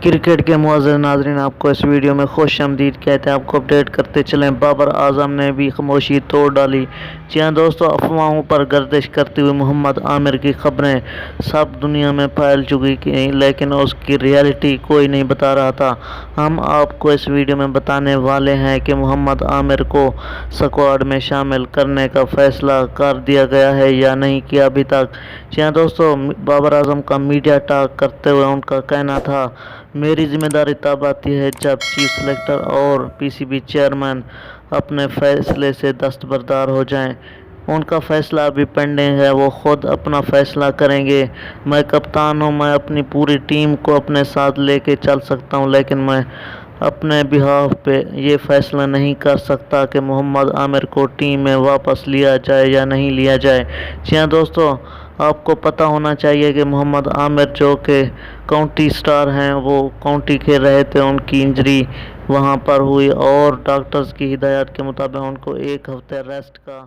Cricket کے معزز ناظرین، آپ کو اس ویڈیو میں خوش آمدید کہتے ہیں۔ آپ کو اپڈیٹ کرتے چلیں، بابر اعظم نے بھی خاموشی توڑ ڈالی۔ جی ہاں دوستو، افواہوں پر گردش کرتے ہوئے محمد عامر کی خبریں سب دنیا میں پھیل چکی تھیں، لیکن اس کی ریئلٹی کوئی نہیں بتا رہا تھا۔ ہم آپ کو اس ویڈیو میں بتانے والے ہیں کہ محمد عامر کو سکواڈ میں شامل کرنے کا فیصلہ کر دیا گیا ہے یا نہیں کیا ابھی تک۔ جی ہاں دوستو، بابر اعظم کا میڈیا ٹاک کرتے ہوئے ان کا کہنا تھا، میری ذمہ داری تب آتی ہے جب چیف سلیکٹر اور پی سی بی چیئرمین اپنے فیصلے سے دستبردار ہو جائیں۔ ان کا فیصلہ ابھی پینڈنگ ہے، وہ خود اپنا فیصلہ کریں گے۔ میں کپتان ہوں، میں اپنی پوری ٹیم کو اپنے ساتھ لے کے چل سکتا ہوں، لیکن میں اپنے بہاف پہ یہ فیصلہ نہیں کر سکتا کہ محمد عامر کو ٹیم میں واپس لیا جائے یا نہیں لیا جائے۔ جی ہاں دوستو، آپ کو پتہ ہونا چاہیے کہ محمد عامر جو کہ کاؤنٹی سٹار ہیں، وہ کاؤنٹی کھیل رہے تھے، ان کی انجری وہاں پر ہوئی اور ڈاکٹرز کی ہدایات کے مطابق ان کو 1 ہفتے ریسٹ کا